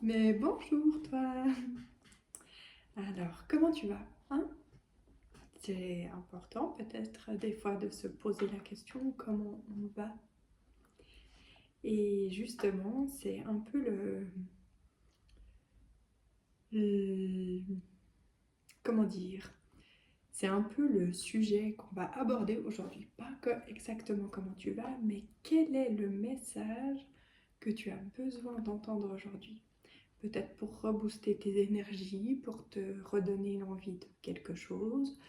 Mais bonjour toi. Alors, comment tu vas, hein? C'est important peut-être des fois de se poser la question comment on va. Et justement, c'est un peu comment dire? C'est un peu le sujet qu'on va aborder aujourd'hui. Pas que exactement comment tu vas, mais quel est le message que tu as besoin d'entendre aujourd'hui? Peut-être pour rebooster tes énergies, pour te redonner l'envie de quelque chose,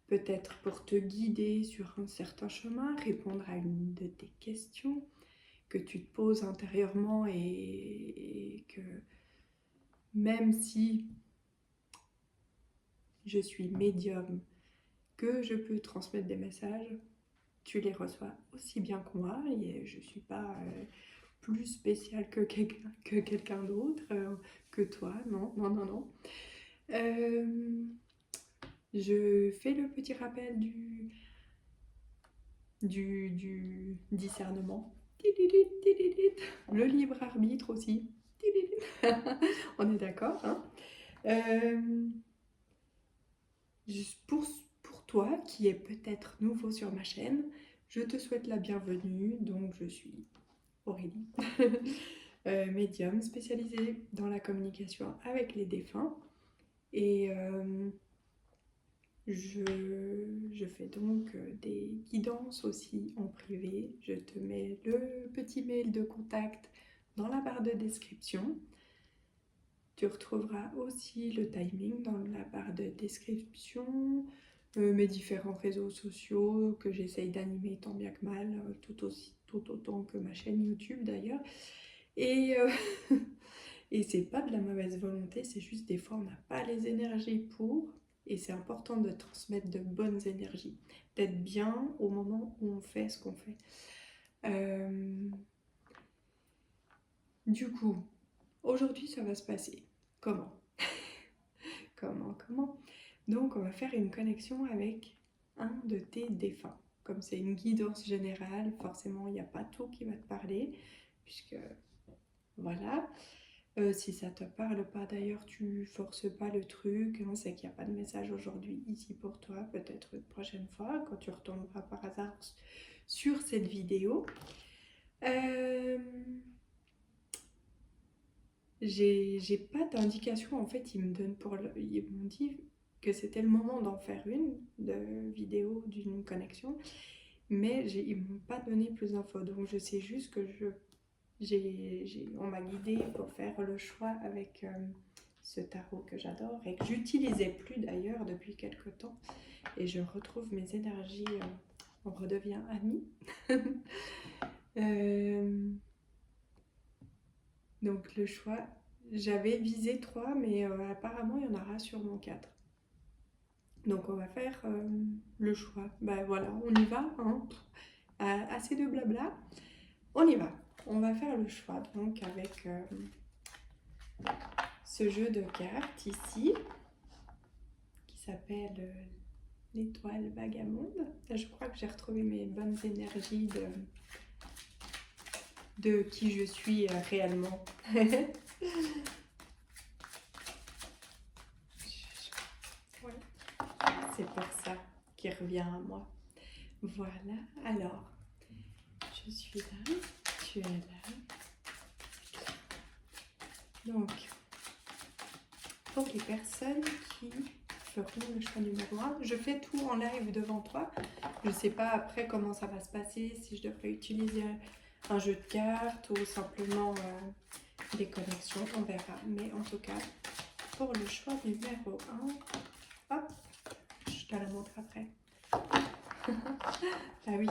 peut-être pour te guider sur un certain chemin, répondre à une de tes questions que tu te poses intérieurement et que même si je suis médium, que je peux transmettre des messages, tu les reçois aussi bien que moi et je ne suis pas plus spéciale que quelqu'un d'autre, que toi, non, non, non, non. Je fais le petit rappel du discernement. Le libre arbitre aussi. On est d'accord, hein? Juste pour toi qui est peut-être nouveau sur ma chaîne, je te souhaite la bienvenue. Donc je suis Aurélie, médium spécialisée dans la communication avec les défunts. Et je fais donc des guidances aussi en privé. Je te mets le petit mail de contact dans la barre de description. Tu retrouveras aussi le timing dans la barre de description, mes différents réseaux sociaux que j'essaye d'animer tant bien que mal, tout autant que ma chaîne YouTube d'ailleurs. Et, et c'est pas de la mauvaise volonté, c'est juste des fois on n'a pas les énergies pour. Et c'est important de transmettre de bonnes énergies, d'être bien au moment où on fait ce qu'on fait. Du coup, aujourd'hui ça va se passer. Comment? Comment? Donc on va faire une connexion avec un de tes défunts. Comme c'est une guidance générale, forcément il n'y a pas tout qui va te parler, puisque voilà. Si ça te parle pas d'ailleurs, tu forces pas le truc, on sait qu'il n'y a pas de message aujourd'hui ici pour toi, peut-être une prochaine fois quand tu retomberas par hasard sur cette vidéo. J'ai pas d'indication, en fait ils m'ont dit que c'était le moment d'en faire une de vidéo d'une connexion, mais ils m'ont pas donné plus d'infos, donc je sais juste que on m'a guidée pour faire le choix avec ce tarot que j'adore et que j'utilisais plus d'ailleurs depuis quelques temps, et je retrouve mes énergies, on redevient amis. Donc le choix, j'avais visé 3, mais apparemment il y en aura sûrement 4. Donc on va faire le choix. Ben voilà, on y va, hein. Assez de blabla, on y va. On va faire le choix donc avec ce jeu de cartes ici qui s'appelle l'étoile vagabonde. Là, je crois que j'ai retrouvé mes bonnes énergies de qui je suis réellement. Ouais. C'est pour ça qu'il revient à moi. Voilà, alors, je suis là, tu es là. Donc, pour les personnes qui feront le choix numéro 1, je fais tout en live devant toi. Je ne sais pas après comment ça va se passer, si je devrais utiliser un jeu de cartes ou simplement des connexions, on verra. Mais en tout cas, pour le choix numéro 1, hop, je te la montre après. Ah oui,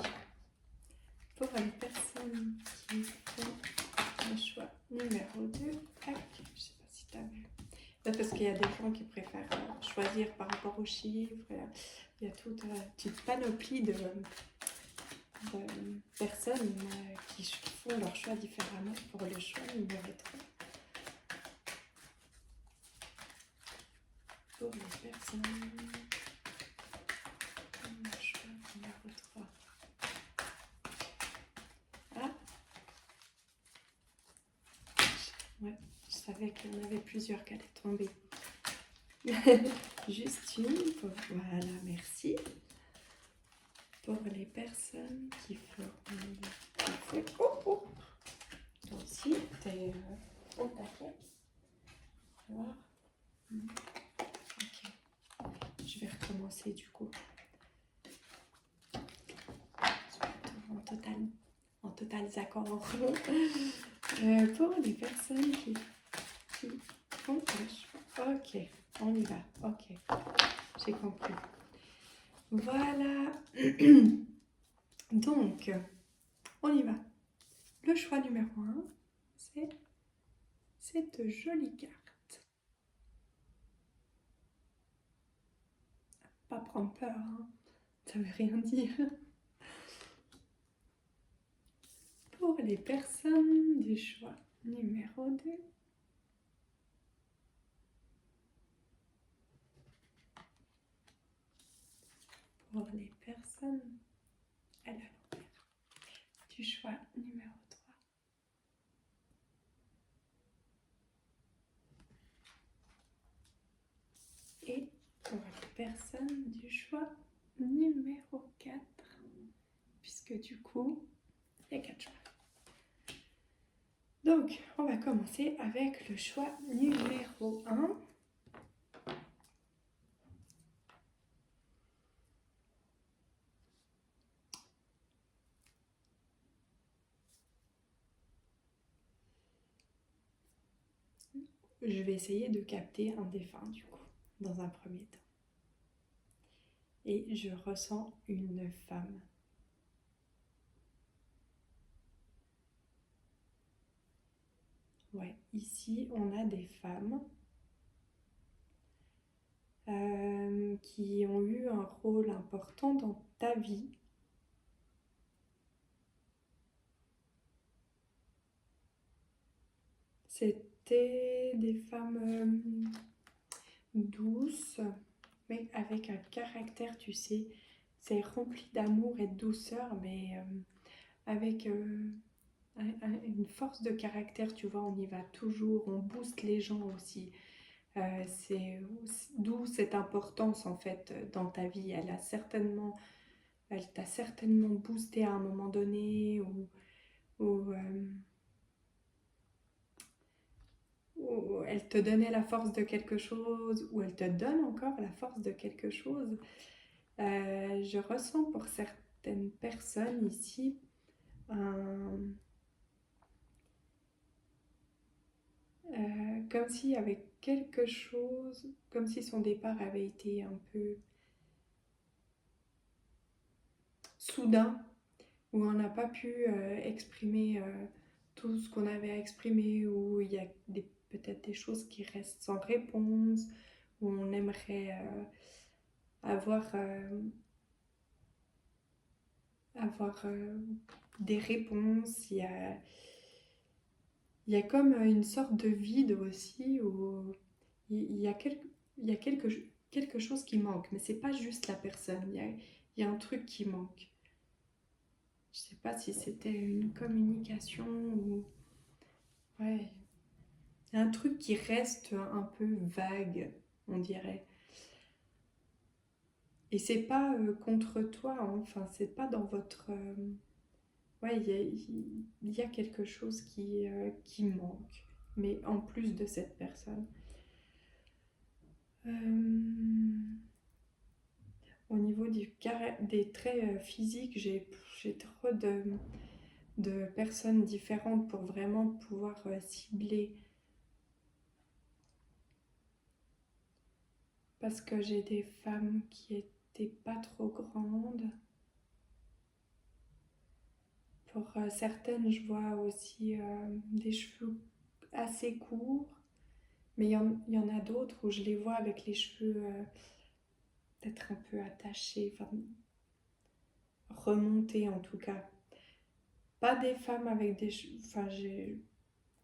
pour les personnes qui font le choix numéro 2, tac, je ne sais pas si tu as vu. Parce qu'il y a des gens qui préfèrent choisir par rapport aux chiffres. Il y a toute une panoplie de personnes qui font leur choix différemment pour le choix numéro 3. Pour les personnes, le choix numéro 3. Ah, Ouais, je savais qu'il y en avait plusieurs qui allaient tomber. Juste une, voilà, merci. Pour les personnes qui font... Oh. Toi aussi, t'es au taquet. Voir. Ok. Je vais recommencer du coup. En total accord. Pour les personnes qui font le choix. Ok, on y va. Ok, j'ai compris. Voilà. Donc, on y va. Le choix numéro 1, c'est cette jolie carte. Pas prendre peur, hein. Ça veut rien dire. Pour les personnes du choix numéro 2, pour les personnes à l'envers du choix numéro 3, et pour les personnes du choix numéro 4, puisque du coup, il y a 4 choix. Donc, on va commencer avec le choix numéro 1. Je vais essayer de capter un défunt, du coup, dans un premier temps. Et je ressens une femme. Ouais, ici, on a des femmes qui ont eu un rôle important dans ta vie. C'était des femmes douces, mais avec un caractère, tu sais, c'est rempli d'amour et de douceur, mais avec une force de caractère, tu vois, on y va toujours, on booste les gens aussi. C'est d'où cette importance en fait dans ta vie. Elle t'a certainement boosté à un moment donné ou elle te donnait la force de quelque chose ou elle te donne encore la force de quelque chose. Je ressens pour certaines personnes ici comme s'il y avait quelque chose, comme si son départ avait été un peu soudain, où on n'a pas pu exprimer tout ce qu'on avait à exprimer, où il y a peut-être des choses qui restent sans réponse, où on aimerait avoir des réponses. Il y a comme une sorte de vide aussi, où il y a quelque chose qui manque, mais c'est pas juste la personne, il y a un truc qui manque. Je sais pas si c'était une communication ou... Ouais, un truc qui reste un peu vague, on dirait. Et c'est pas contre toi, hein. Enfin, c'est pas dans votre... Ouais, il y a quelque chose qui manque, mais en plus de cette personne. Au niveau des traits physiques, j'ai trop de personnes différentes pour vraiment pouvoir cibler. Parce que j'ai des femmes qui étaient pas trop grandes. Pour certaines, je vois aussi des cheveux assez courts. Mais il y en a d'autres où je les vois avec les cheveux peut-être un peu attachés, enfin remontés en tout cas. Pas des femmes avec des cheveux... Enfin,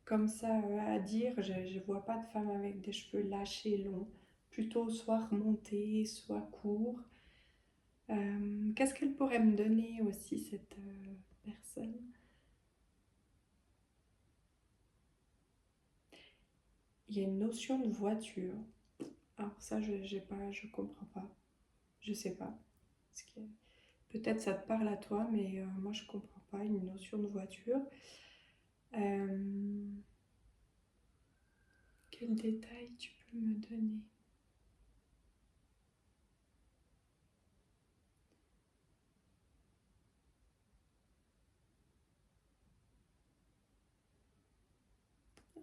comme ça à dire, je vois pas de femmes avec des cheveux lâchés longs. Plutôt soit remontés, soit courts. Qu'est-ce qu'elle pourrait me donner aussi, cette personne? il y a une notion de voiture. Alors ça, je comprends pas. Je sais pas. Parce que peut-être ça te parle à toi, mais moi je comprends pas une notion de voiture. Euh, quel détail tu peux me donner?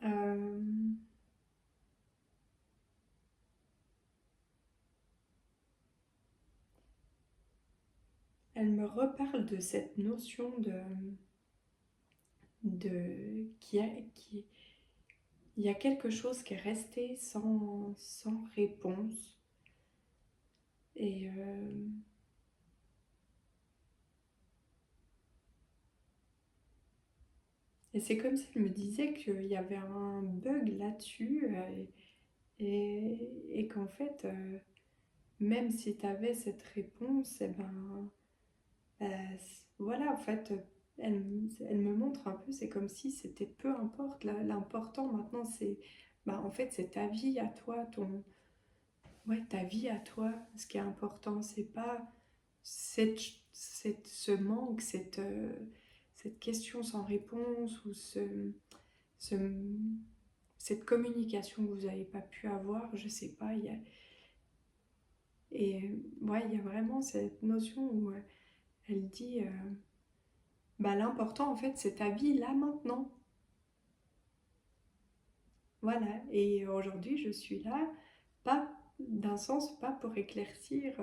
Euh, elle me reparle de cette notion qui, il y a quelque chose qui est resté sans réponse. Et, et c'est comme si elle me disait qu'il y avait un bug là-dessus et qu'en fait, même si tu avais cette réponse, eh ben, voilà, en fait, elle me montre un peu, c'est comme si c'était peu importe. L'important maintenant, c'est, bah, en fait, c'est ta vie à toi, ouais, ta vie à toi. Ce qui est important, c'est pas ce manque, cette question sans réponse ou ce, cette communication que vous n'avez pas pu avoir, je sais pas. Et ouais, il y a vraiment cette notion où elle dit, bah, l'important en fait, c'est ta vie là maintenant. Voilà. Et aujourd'hui, je suis là, pas d'un sens, pas pour éclaircir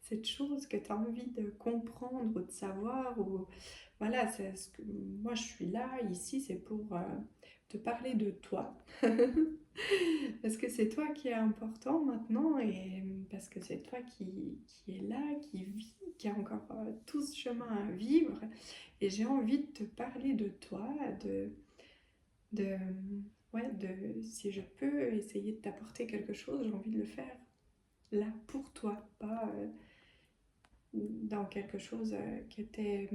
cette chose que tu as envie de comprendre ou de savoir. Ou, voilà, c'est ce que, moi je suis là, ici, c'est pour te parler de toi. Parce que c'est toi qui est important maintenant et parce que c'est toi qui est là, qui vit, qui a encore tout ce chemin à vivre. Et j'ai envie de te parler de toi, de, ouais, si je peux essayer de t'apporter quelque chose, j'ai envie de le faire là pour toi, pas dans quelque chose qui était,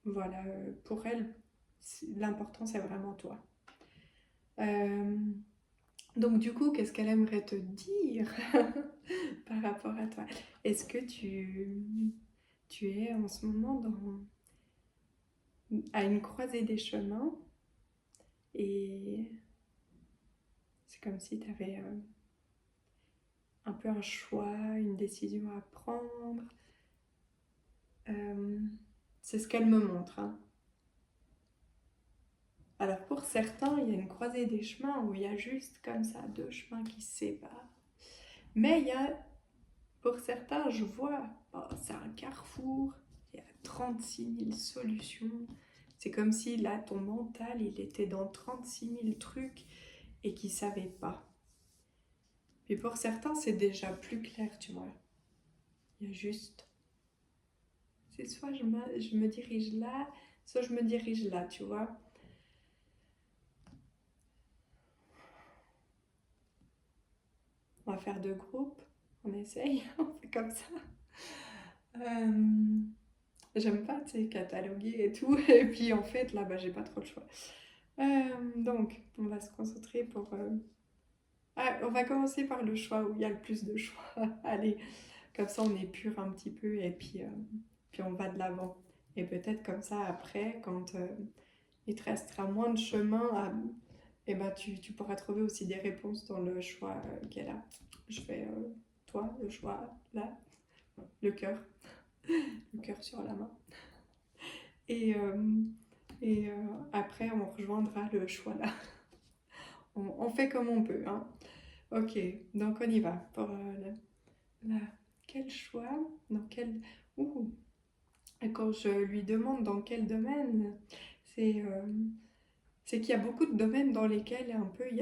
voilà, pour elle, l'important c'est vraiment toi. Euh, donc du coup, qu'est-ce qu'elle aimerait te dire par rapport à toi? Est-ce que tu es en ce moment à une croisée des chemins et c'est comme si tu avais un peu un choix, une décision à prendre. Euh, c'est ce qu'elle me montre, hein. Alors pour certains, il y a une croisée des chemins où il y a juste comme ça deux chemins qui se séparent. Mais il y a, pour certains, je vois, oh, c'est un carrefour, il y a 36 000 solutions. C'est comme si là, ton mental, il était dans 36 000 trucs et qu'il ne savait pas. Puis pour certains, c'est déjà plus clair, tu vois. Il y a juste, c'est soit je me dirige là, soit je me dirige là, tu vois. On va faire deux groupes, on essaye, on fait comme ça. Euh, J'aime pas, tu sais, cataloguer et tout, et puis en fait, là, bah, j'ai pas trop le choix. Donc, on va se concentrer pour... Ah, on va commencer par le choix où il y a le plus de choix. Allez, comme ça, on épure un petit peu, et puis on va de l'avant. Et peut-être comme ça, après, quand il te restera moins de chemin, et ben, tu pourras trouver aussi des réponses dans le choix qu'elle a. Je fais, toi, le choix, là, le cœur. Le cœur sur la main. Et, après, on rejoindra le choix là. On fait comme on peut, hein. Ok, donc on y va. Pour quel choix? Dans quel... Ouh. Et quand je lui demande dans quel domaine, c'est c'est qu'il y a beaucoup de domaines dans lesquels un peu il y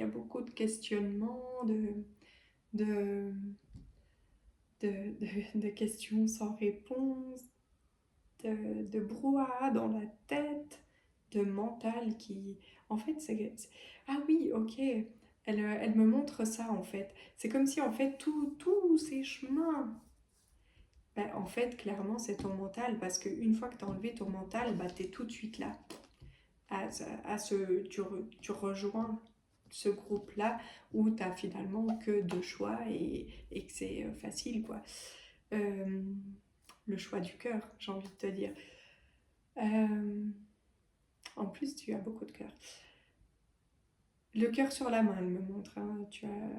a beaucoup de questionnements, de, de questions sans réponse, de brouhaha dans la tête, de mental qui... En fait, ah oui, ok, elle me montre ça en fait. C'est comme si en fait tous ces chemins... Ben, en fait, clairement, c'est ton mental parce qu'une fois que tu as enlevé ton mental, bah, tu es tout de suite là. tu rejoins ce groupe-là où tu n'as finalement que deux choix et que c'est facile, quoi. Euh, le choix du cœur, j'ai envie de te dire. Euh, en plus, tu as beaucoup de cœur. Le cœur sur la main, elle me montre. Hein, tu as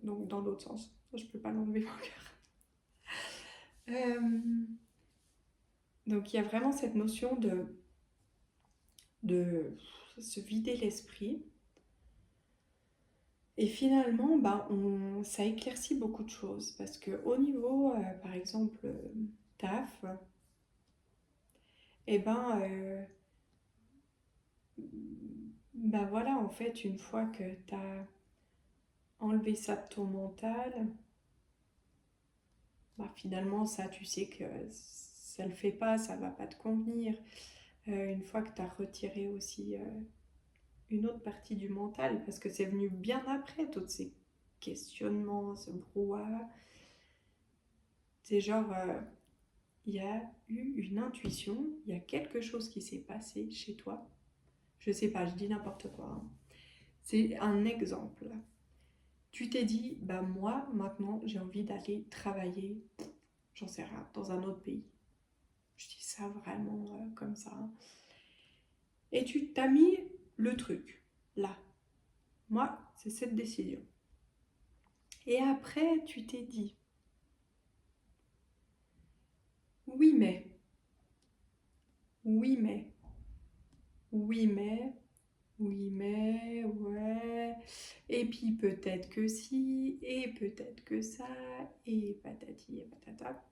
donc dans l'autre sens. Je peux pas l'enlever mon cœur. Donc il y a vraiment cette notion de se vider l'esprit. Et finalement, bah, ça éclaircit beaucoup de choses. Parce qu'au niveau, par exemple, taf, et ben, bah voilà, en fait, une fois que tu as enlevé ça de ton mental, bah finalement, ça, tu sais que ça le fait pas, ça va pas te convenir. Une fois que tu as retiré aussi une autre partie du mental, parce que c'est venu bien après, tous ces questionnements, ce brouhaha, c'est genre, il y a eu une intuition, il y a quelque chose qui s'est passé chez toi. Je sais pas, je dis n'importe quoi. Hein. C'est un exemple. Tu t'es dit, bah moi, maintenant, j'ai envie d'aller travailler, j'en sais rien, dans un autre pays. Je dis ça vraiment comme ça. Hein. Et tu t'as mis le truc, là. Moi, c'est cette décision. Et après, tu t'es dit, oui mais, oui mais, oui mais, oui mais, ouais, et puis peut-être que si, et peut-être que ça, et patati et patata.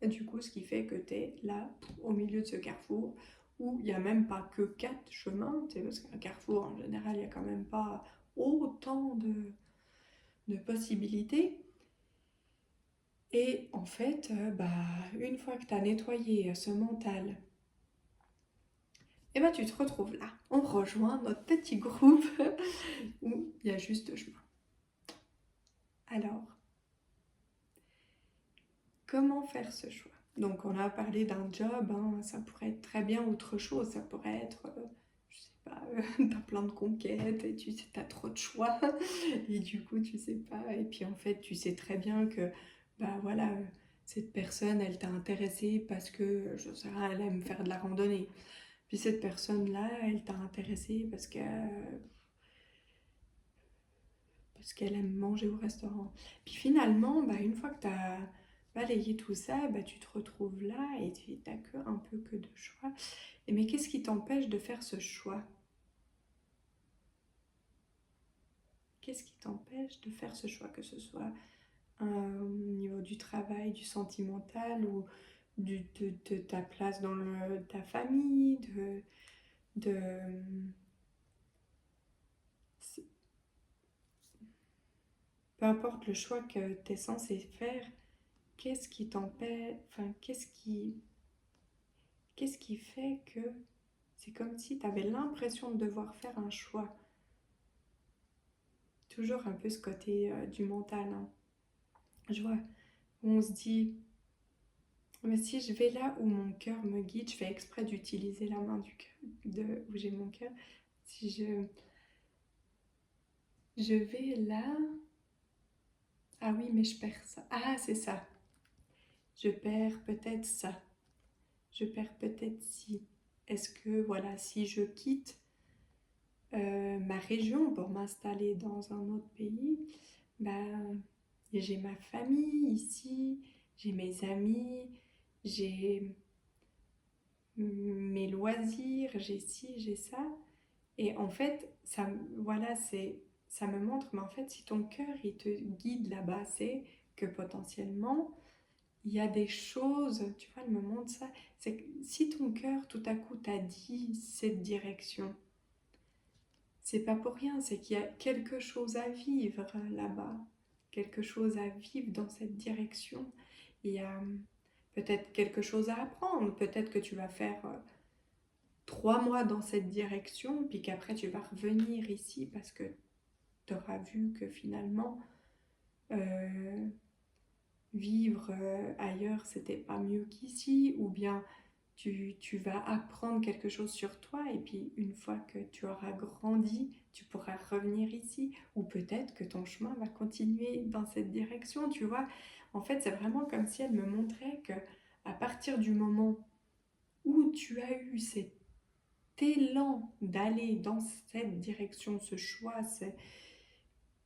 Et du coup, ce qui fait que tu es là, au milieu de ce carrefour, où il n'y a même pas que 4 chemins, parce qu'un carrefour, en général, il n'y a quand même pas autant de possibilités. Et en fait, bah, une fois que tu as nettoyé ce mental, et ben tu te retrouves là. On rejoint notre petit groupe où il y a juste deux chemins. Alors, comment faire ce choix? Donc, on a parlé d'un job, hein, ça pourrait être très bien autre chose. Ça pourrait être, je sais pas, t'as plein de conquêtes et tu sais, t'as trop de choix. Et du coup, tu sais pas. Et puis, en fait, tu sais très bien que, bah voilà, cette personne, elle t'a intéressé parce que, je sais rien, elle aime faire de la randonnée. Puis cette personne-là, elle t'a intéressé parce qu'elle aime manger au restaurant. Puis finalement, bah, une fois que tu as balayé tout ça, bah, tu te retrouves là et tu n'as que un peu que de choix. Et mais qu'est-ce qui t'empêche de faire ce choix? Qu'est-ce qui t'empêche de faire ce choix? Que ce soit au niveau du travail, du sentimental ou de ta place dans ta famille, de peu importe le choix que tu es censé faire, qu'est-ce qui t'empêche, enfin, qu'est-ce qui fait que c'est comme si tu avais l'impression de devoir faire un choix. Toujours un peu ce côté du mental. Hein. Je vois, on se dit, mais si je vais là où mon cœur me guide, je fais exprès d'utiliser la main du cœur, où j'ai mon cœur. Si je vais là, ah oui, mais je perds ça. Ah, c'est ça. Je perds peut-être ça. Je perds peut-être si. Est-ce que, voilà, si je quitte ma région pour m'installer dans un autre pays, ben, j'ai ma famille ici, j'ai mes amis, j'ai mes loisirs, j'ai ci, j'ai ça. Et en fait, voilà, ça me montre, mais en fait, si ton cœur, il te guide là-bas, c'est que potentiellement, il y a des choses, tu vois, elle me montre ça, c'est que si ton cœur, tout à coup, t'a dit cette direction, c'est pas pour rien, c'est qu'il y a quelque chose à vivre là-bas, quelque chose à vivre dans cette direction. Il y a peut-être quelque chose à apprendre, peut-être que tu vas faire 3 mois dans cette direction, puis qu'après tu vas revenir ici parce que tu auras vu que finalement vivre ailleurs c'était pas mieux qu'ici, ou bien tu vas apprendre quelque chose sur toi et puis une fois que tu auras grandi, tu pourras revenir ici ou peut-être que ton chemin va continuer dans cette direction, tu vois. En fait, c'est vraiment comme si elle me montrait que à partir du moment où tu as eu cet élan d'aller dans cette direction, ce choix, c'est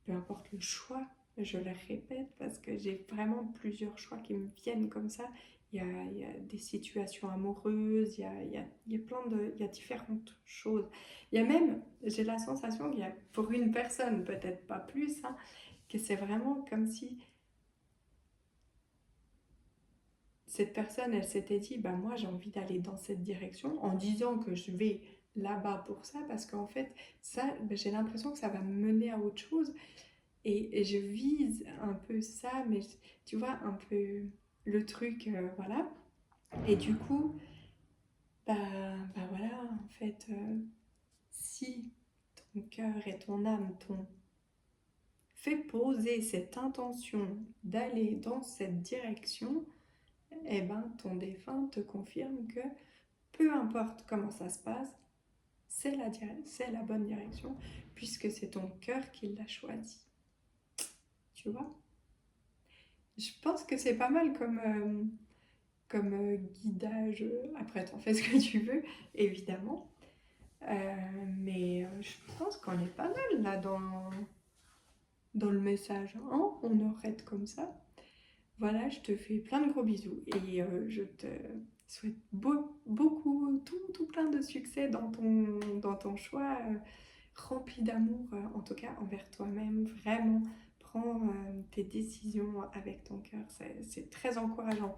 peu importe le choix, je le répète parce que j'ai vraiment plusieurs choix qui me viennent comme ça. Il y a des situations amoureuses, il y a plein de, il y a différentes choses. Il y a même, j'ai la sensation qu'il y a, pour une personne, peut-être pas plus, hein, que c'est vraiment comme si cette personne, elle s'était dit, bah moi j'ai envie d'aller dans cette direction en disant que je vais là-bas pour ça parce qu'en fait, ça, bah, j'ai l'impression que ça va me mener à autre chose. Et je vise un peu ça, mais tu vois, un peu le truc, voilà. Et du coup, bah, bah voilà, en fait, si ton cœur et ton âme t'ont fait poser cette intention d'aller dans cette direction, eh ben ton défunt te confirme que peu importe comment ça se passe, c'est la bonne direction, puisque c'est ton cœur qui l'a choisi. Tu vois? Je pense que c'est pas mal comme guidage. Après, t'en fais ce que tu veux, évidemment. Mais je pense qu'on est pas mal là dans le message. Hein, on arrête comme ça. Voilà, je te fais plein de gros bisous et je te souhaite beaucoup, tout plein de succès dans ton choix rempli d'amour, en tout cas envers toi-même. Vraiment, prends tes décisions avec ton cœur. C'est très encourageant.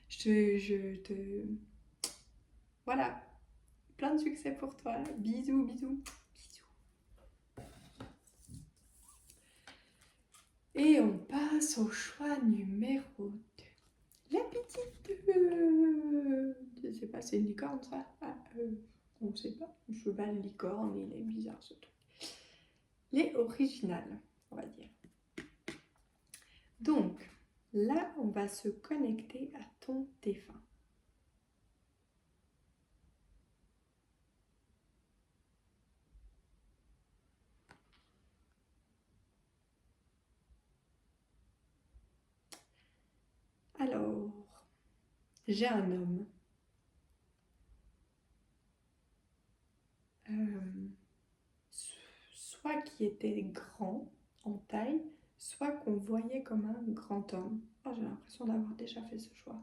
Je te... Voilà, plein de succès pour toi. Bisous, bisous, bisous. Et on passe au choix numéro 2. La petite... je sais pas, c'est une licorne ça? On ne sait pas. Un cheval licorne, il est bizarre ce truc. Les originales, on va dire. Donc, là, on va se connecter à ton défunt. Alors, j'ai un homme. Soit qui était grand en taille, soit qu'on voyait comme un grand homme. Oh, j'ai l'impression d'avoir déjà fait ce choix.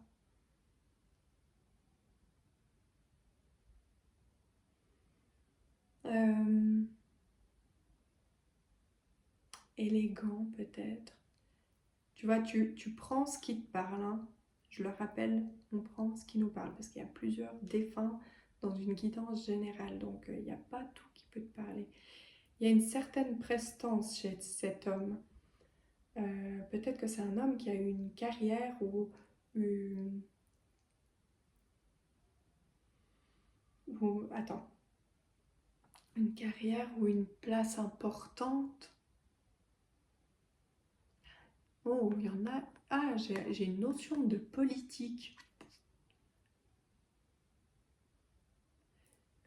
Euh, élégant peut-être. Tu vois, tu prends ce qui te parle. Hein. Je le rappelle, on prend ce qui nous parle parce qu'il y a plusieurs défunts dans une guidance générale. Donc, il n'y a pas tout qui peut te parler. Il y a une certaine prestance chez cet homme. Peut-être que c'est un homme qui a eu une carrière attends, une carrière ou une place importante. Oh, il y en a. Ah, j'ai une notion de politique.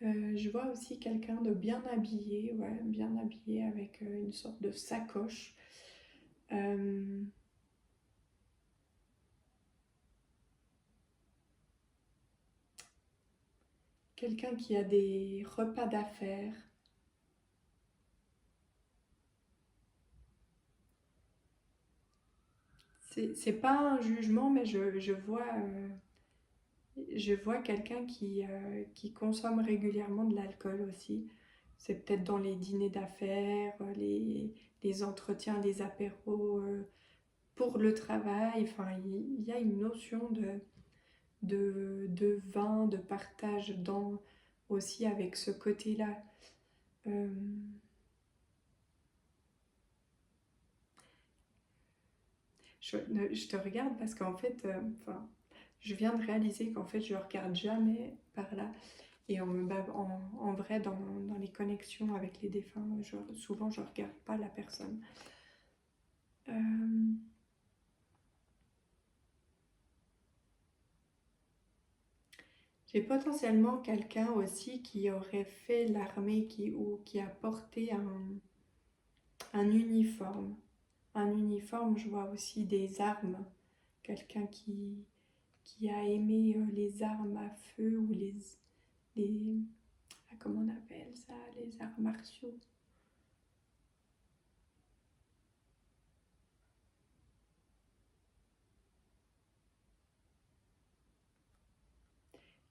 Je vois aussi quelqu'un de bien habillé, ouais, bien habillé avec une sorte de sacoche. Euh, quelqu'un qui a des repas d'affaires. C'est pas un jugement, mais je vois quelqu'un qui consomme régulièrement de l'alcool aussi. C'est peut-être dans les dîners d'affaires, les entretiens, les apéros pour le travail. Enfin, il y a une notion de vin, de partage aussi avec ce côté-là. Euh, je te regarde parce qu'en fait, enfin, je viens de réaliser qu'en fait, je regarde jamais par là. Et en vrai, dans les connexions avec les défunts, souvent, je regarde pas la personne. Euh, J'ai potentiellement quelqu'un aussi qui aurait fait l'armée ou qui a porté un uniforme. Un uniforme, je vois aussi des armes. Quelqu'un qui a aimé les armes à feu ou les comment on appelle ça, les arts martiaux.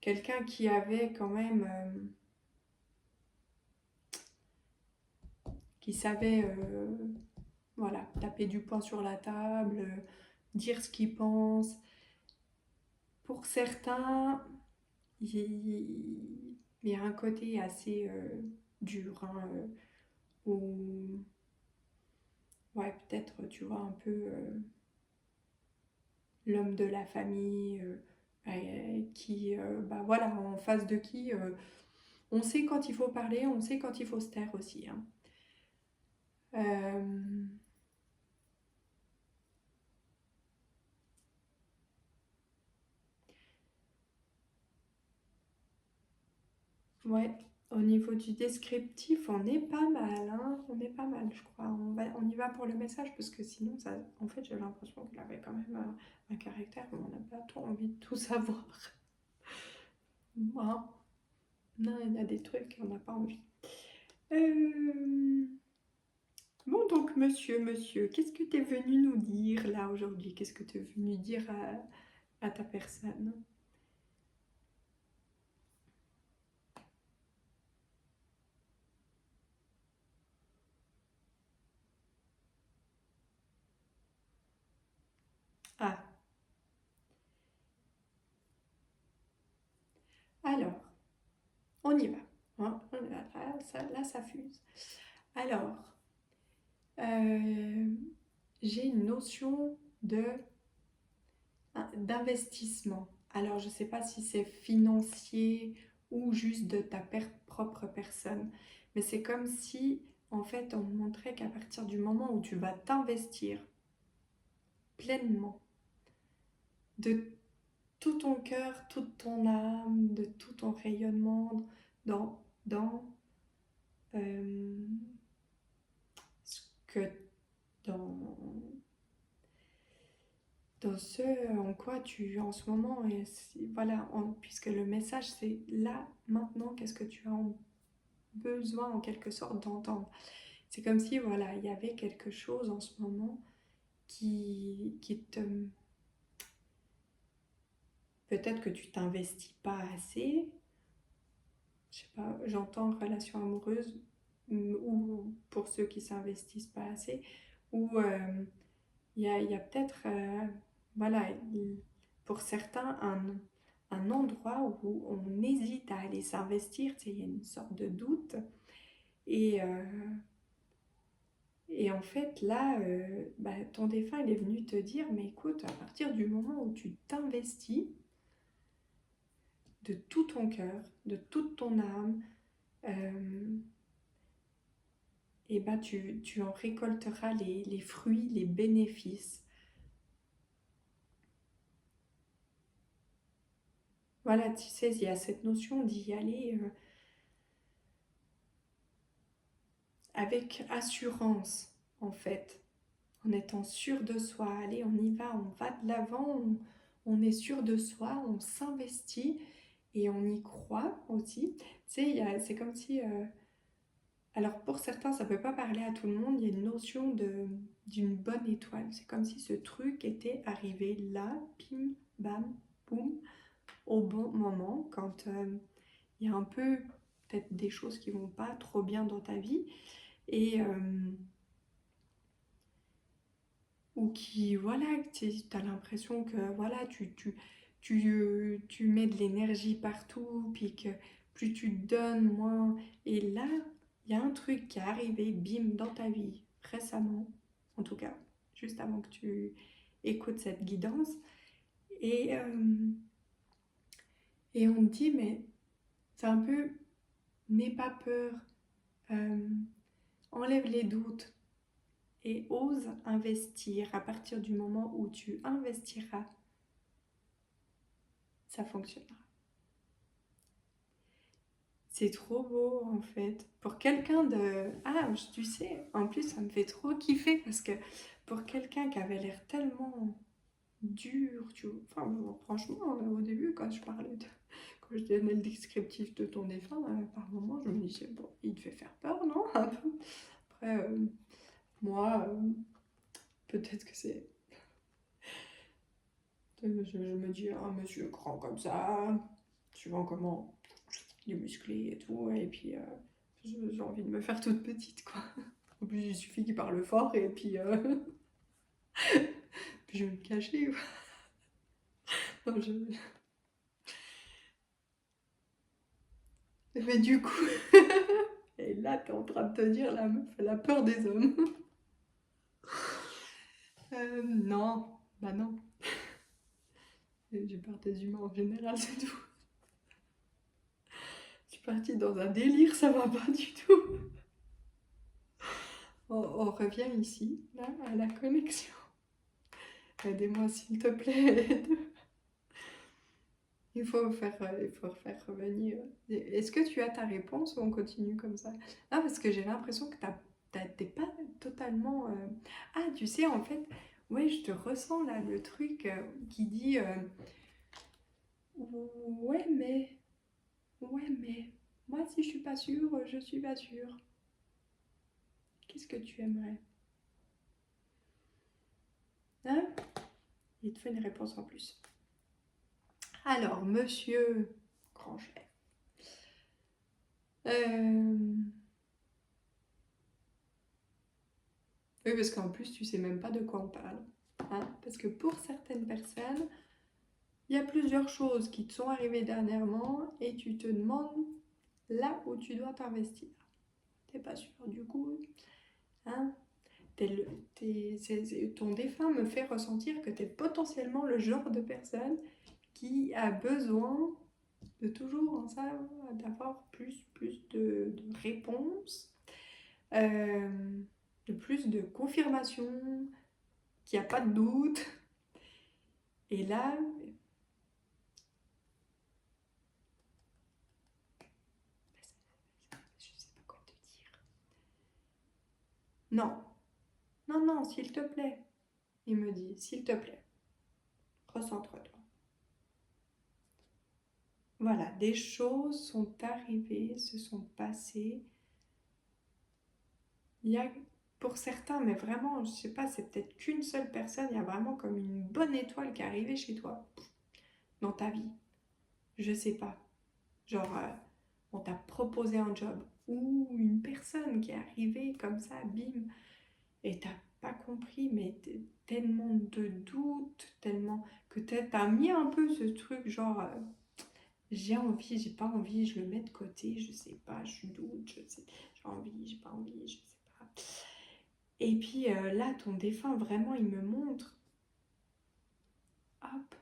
Quelqu'un qui avait quand même, qui savait, voilà, taper du poing sur la table, dire ce qu'il pense. Pour certains, il y a un côté assez dur, hein, où, ouais, peut-être, tu vois, un peu l'homme de la famille, qui, bah voilà, en face de qui on sait quand il faut parler, on sait quand il faut se taire aussi, hein. Euh, ouais, au niveau du descriptif, on est pas mal, hein, on est pas mal, je crois. On y va pour le message parce que sinon, ça, en fait, j'ai l'impression qu'il avait quand même un caractère, mais on n'a pas trop envie de tout savoir. Hein. Non, il y a des trucs, on n'a pas envie. Euh, Bon, donc, monsieur, qu'est-ce que tu es venu nous dire là aujourd'hui? Qu'est-ce que tu es venu dire à ta personne? Ah, alors, on y va. Hein, là, ça fuse. Alors, euh, j'ai une notion d'investissement. Alors, je ne sais pas si c'est financier ou juste de ta propre personne, mais c'est comme si, en fait, on montrait qu'à partir du moment où tu vas t'investir pleinement, de tout ton cœur, toute ton âme, de tout ton rayonnement dans euh, ce que dans, dans ce en quoi tu en ce moment et voilà puisque le message c'est là maintenant qu'est-ce que tu as besoin en quelque sorte d'entendre. C'est comme si voilà il y avait quelque chose en ce moment qui te peut-être que tu t'investis pas assez. Je sais pas, j'entends relation amoureuse ou pour ceux qui s'investissent pas assez, ou il y a peut-être, voilà, pour certains, un endroit où on hésite à aller s'investir, tu sais, il y a une sorte de doute. Et, et en fait, là, bah, ton défunt, il est venu te dire, mais écoute, à partir du moment où tu t'investis de tout ton cœur, de toute ton âme, euh, et ben tu en récolteras les fruits, les bénéfices. Voilà, tu sais, il y a cette notion d'y aller avec assurance, en fait, en étant sûr de soi. Allez, on va de l'avant, on est sûr de soi, on s'investit et on y croit aussi. Tu sais, c'est comme si... alors pour certains, ça ne peut pas parler à tout le monde, il y a une notion d'une bonne étoile. C'est comme si ce truc était arrivé là, pim, bam, boum, au bon moment, quand il y a un peu peut-être des choses qui vont pas trop bien dans ta vie et ou qui voilà, tu as l'impression que voilà, tu mets de l'énergie partout, puis que plus tu te donnes, moins. Et là, il y a un truc qui est arrivé, bim, dans ta vie récemment, en tout cas, juste avant que tu écoutes cette guidance. Et, euh, et on te dit, mais c'est un peu, n'aie pas peur, euh, enlève les doutes et ose investir. À partir du moment où tu investiras, ça fonctionnera. C'est trop beau en fait. Pour quelqu'un de... Ah, tu sais, en plus ça me fait trop kiffer parce que pour quelqu'un qui avait l'air tellement dur, tu vois. Enfin, bon, franchement, au début, quand je parlais de... Quand je donnais le descriptif de ton défunt, par moment, je me disais, bon, il te fait faire peur, non? Un peu. Après, moi, peut-être que c'est... Je me dis, un monsieur grand comme ça, suivant comment il est musclé et tout, et puis j'ai envie de me faire toute petite, quoi. En plus, il suffit qu'il parle fort, et puis, puis je vais me cacher, quoi. Non, Mais du coup, et là, t'es en train de te dire, la meuf, elle a peur des hommes. Non, bah non. J'ai peur des humains en général, c'est tout. Je suis partie dans un délire, ça va pas du tout. On revient ici, là, à la connexion. Aidez-moi s'il te plaît. Il faut faire revenir. Est-ce que tu as ta réponse ou on continue comme ça? Ah, parce que j'ai l'impression que t'es pas totalement. Ah, tu sais, en fait, ouais, je te ressens là le truc qui dit ouais, mais, ouais, mais, moi, si je suis pas sûre, je suis pas sûre. Qu'est-ce que tu aimerais? Hein? Il te fait une réponse en plus. Alors, monsieur grand chef. Euh, Oui, parce qu'en plus, tu sais même pas de quoi on parle. Hein. Parce que pour certaines personnes, il y a plusieurs choses qui te sont arrivées dernièrement et tu te demandes là où tu dois t'investir. T'es pas sûr. Du coup, hein, ton défunt me fait ressentir que tu es potentiellement le genre de personne qui a besoin de toujours en ça, d'avoir plus de réponses, euh, de plus de confirmation, qu'il n'y a pas de doute. Et là, je sais pas quoi te dire. Non, non, non, s'il te plaît. Il me dit, s'il te plaît, recentre-toi. Voilà, des choses sont arrivées, se sont passées. Il y a, pour certains, mais vraiment, je sais pas, c'est peut-être qu'une seule personne, il y a vraiment comme une bonne étoile qui est arrivée chez toi, dans ta vie. Je sais pas. Genre, on t'a proposé un job ou une personne qui est arrivée comme ça, bim, et t'as pas compris, mais tellement de doutes, tellement que t'as mis un peu ce truc genre j'ai envie, j'ai pas envie, je le mets de côté, je sais pas, je doute, je sais, j'ai envie, j'ai pas envie, je sais pas. Et puis là, ton défunt, vraiment, il me montre, hop,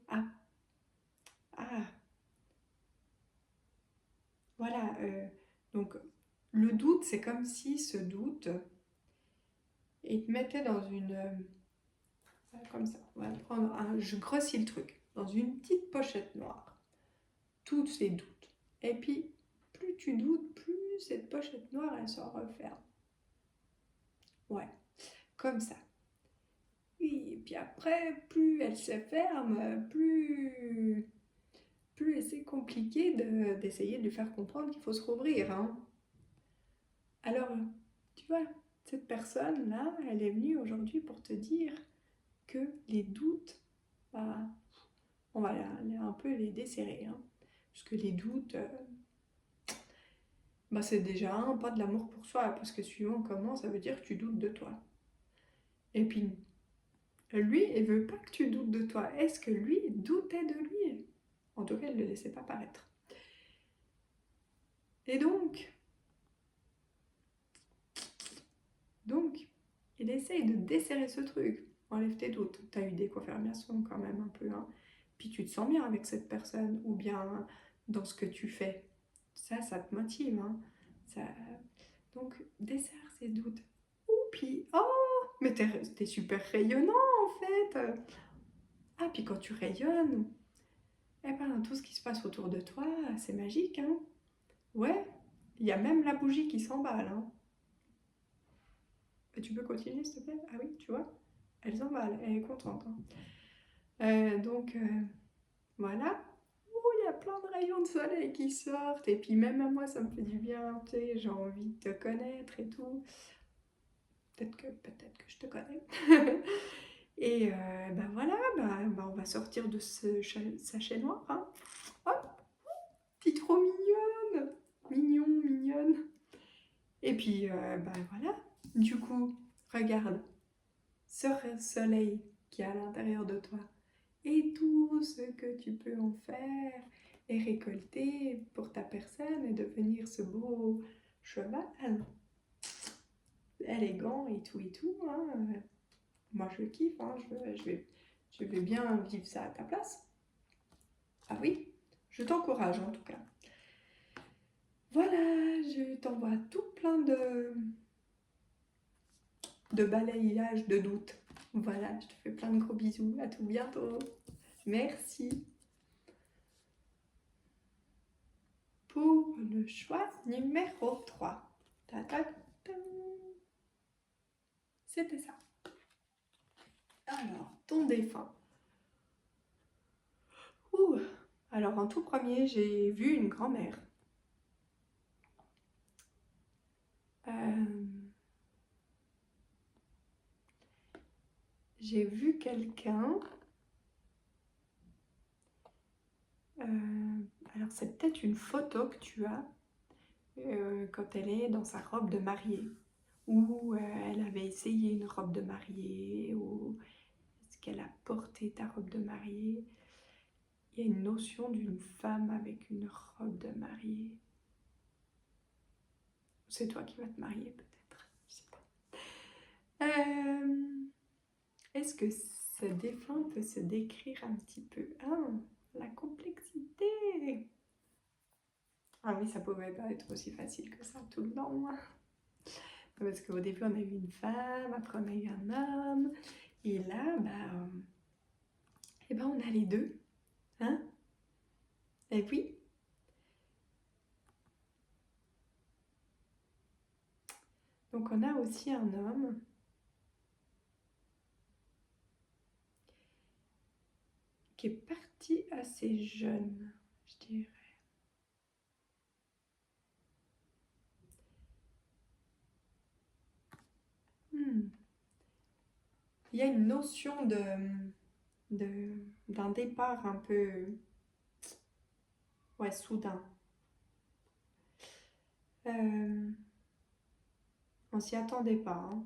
ah, ah, voilà. Donc, le doute, c'est comme si ce doute, il te mettait dans une, comme ça, on va prendre je grossis le truc, dans une petite pochette noire, tous ces doutes. Et puis, plus tu doutes, plus cette pochette noire, elle se referme. Ouais, comme ça. Oui, et puis après, plus elle se ferme, plus c'est compliqué d'essayer de lui faire comprendre qu'il faut se rouvrir. Hein. Alors, tu vois, cette personne-là, elle est venue aujourd'hui pour te dire que les doutes, bah, on va un peu les desserrer. Hein. Parce que les doutes, bah, c'est déjà un pas de l'amour pour soi, parce que suivant comment, ça veut dire que tu doutes de toi. Et puis, lui, il veut pas que tu doutes de toi. Est-ce que lui doutait de lui? En tout cas, il ne le laissait pas paraître. Et donc, il essaye de desserrer ce truc. Enlève tes doutes. Tu as eu des confirmations quand même un peu. Hein. Puis tu te sens bien avec cette personne ou bien dans ce que tu fais. Ça te motive. Hein. Ça... Donc, desserre ces doutes. Puis, oh, mais t'es super rayonnant en fait. Ah, puis quand tu rayonnes, Eh ben, tout ce qui se passe autour de toi, c'est magique, hein? Ouais, il y a même la bougie qui s'emballe, hein. Tu peux continuer, s'il te plaît? Ah oui, tu vois? Elle s'emballe, elle est contente, hein. Donc, voilà. Oh, il y a plein de rayons de soleil qui sortent. Et puis même à moi, ça me fait du bien, tu sais, j'ai envie de te connaître et tout. Peut-être que je te connais. Et ben voilà, on va sortir de ce sachet noir, hein. Hop, t'es trop mignonne. Mignon, mignonne. Et puis, voilà. Du coup, regarde ce soleil qui est à l'intérieur de toi et tout ce que tu peux en faire et récolter pour ta personne et devenir ce beau cheval élégant et tout, hein. Moi, je kiffe, hein. Je vais bien vivre ça à ta place. Ah oui, je t'encourage en tout cas. Voilà, je t'envoie tout plein de balayage de doutes. Voilà, je te fais plein de gros bisous. À tout bientôt. Merci. Pour le choix numéro 3. C'était ça. Alors, ton défunt. Ouh. Alors, en tout premier, j'ai vu une grand-mère. J'ai vu quelqu'un. Alors, c'est peut-être une photo que tu as quand elle est dans sa robe de mariée. Ou elle avait essayé une robe de mariée. Ou est-ce qu'elle a porté ta robe de mariée? Il y a une notion d'une femme avec une robe de mariée. C'est toi qui vas te marier peut-être, je sais pas. Est-ce que ce défunt peut se décrire un petit peu? Ah, la complexité. Ah oui, ça pouvait pas être aussi facile que ça tout le long, hein. Parce qu'au début, on a eu une femme, après on a eu un homme, et là, on a les deux, hein? Et puis, donc on a aussi un homme qui est parti assez jeune, je dirais. Il y a une notion d'un départ un peu, ouais, soudain. On s'y attendait pas, hein.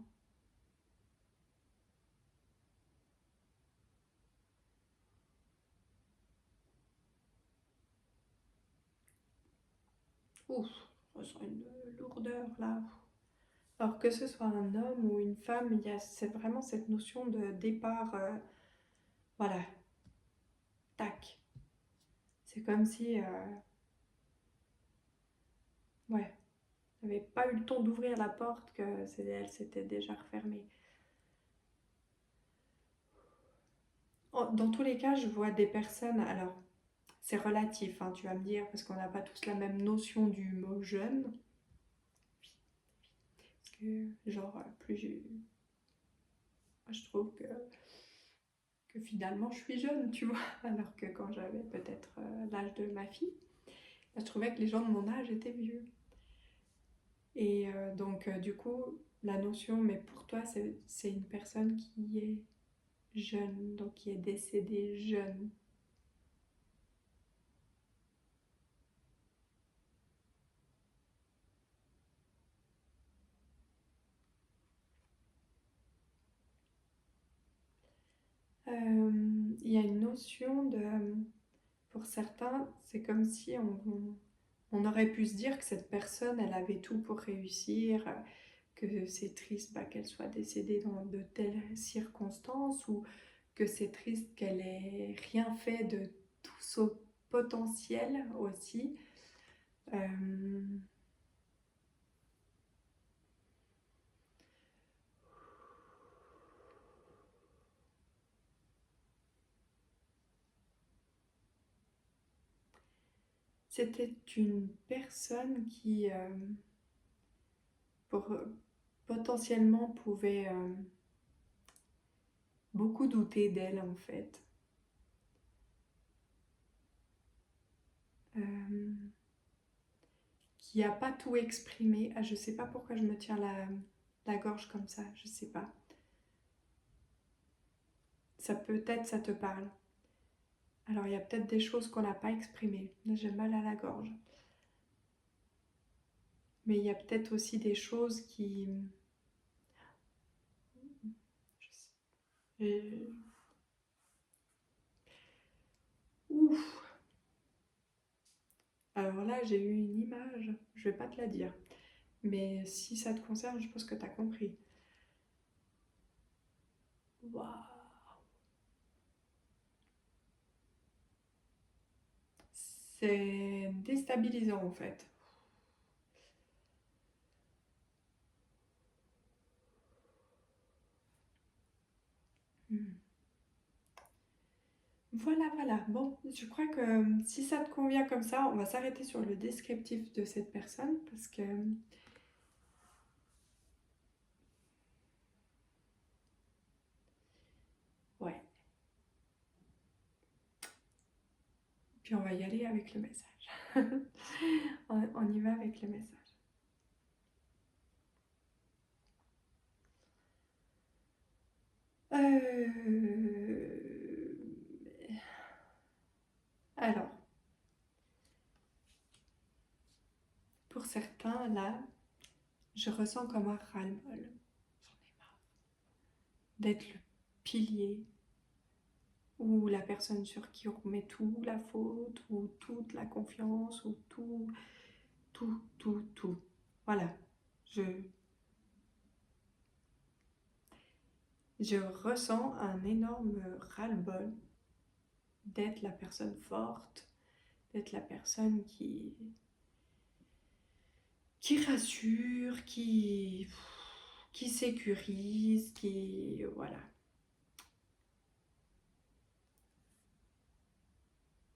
Ouf, je ressens une lourdeur là. Alors que ce soit un homme ou une femme, c'est vraiment cette notion de départ, voilà, tac. C'est comme si, ouais, n'avait pas eu le temps d'ouvrir la porte que elle s'était déjà refermée. Dans tous les cas, je vois des personnes, alors c'est relatif, hein, tu vas me dire, parce qu'on n'a pas tous la même notion du mot jeune. Parce que, genre, moi, je trouve que finalement je suis jeune, tu vois, alors que quand j'avais peut-être l'âge de ma fille, je trouvais que les gens de mon âge étaient vieux. Et donc, du coup, la notion, mais pour toi, c'est une personne qui est jeune, donc qui est décédée jeune. Il y a une notion de, pour certains, c'est comme si on aurait pu se dire que cette personne, elle avait tout pour réussir, que c'est triste qu'elle soit décédée dans de telles circonstances, ou que c'est triste qu'elle ait rien fait de tout son potentiel aussi. Euh, C'était une personne qui pour, potentiellement pouvait beaucoup douter d'elle en fait. Euh, qui n'a pas tout exprimé. Ah, je sais pas pourquoi je me tiens la gorge comme ça, je sais pas. Ça peut-être ça te parle. Alors il y a peut-être des choses qu'on n'a pas exprimées. Là j'ai mal à la gorge. Mais il y a peut-être aussi des choses qui... Euh, Ouf. Alors là j'ai eu une image, je vais pas te la dire. Mais si ça te concerne, je pense que tu as compris. Waouh. C'est déstabilisant en fait. Hmm. Voilà, voilà. Bon, je crois que si ça te convient comme ça, on va s'arrêter sur le descriptif de cette personne parce que, ouais. Puis on va y aller avec le message. On y va avec le message. Euh, Alors, pour certains, là, je ressens comme un ras-le-bol. J'en ai marre d'être le pilier ou la personne sur qui on met tout la faute ou toute la confiance ou tout, tout, tout, tout. Voilà. Je, je ressens un énorme ras-le-bol d'être la personne forte, d'être la personne qui rassure, qui sécurise, qui... Voilà.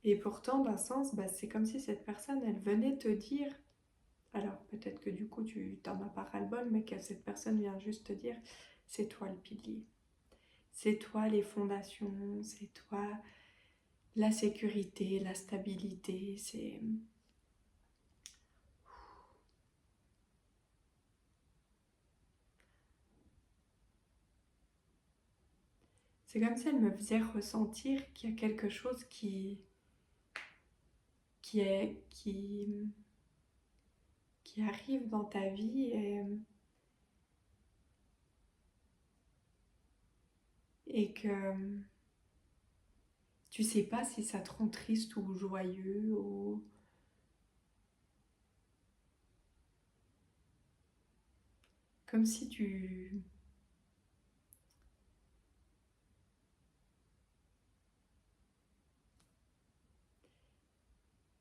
Et pourtant, d'un sens, bah, c'est comme si cette personne, elle venait te dire, alors peut-être que du coup, tu t'en as pas ras-le-bol, mais que cette personne vient juste te dire, c'est toi le pilier. C'est toi les fondations, c'est toi la sécurité, la stabilité, c'est comme si elle me faisait ressentir qu'il y a quelque chose qui est qui arrive dans ta vie et que tu sais pas si ça te rend triste ou joyeux ou comme si tu...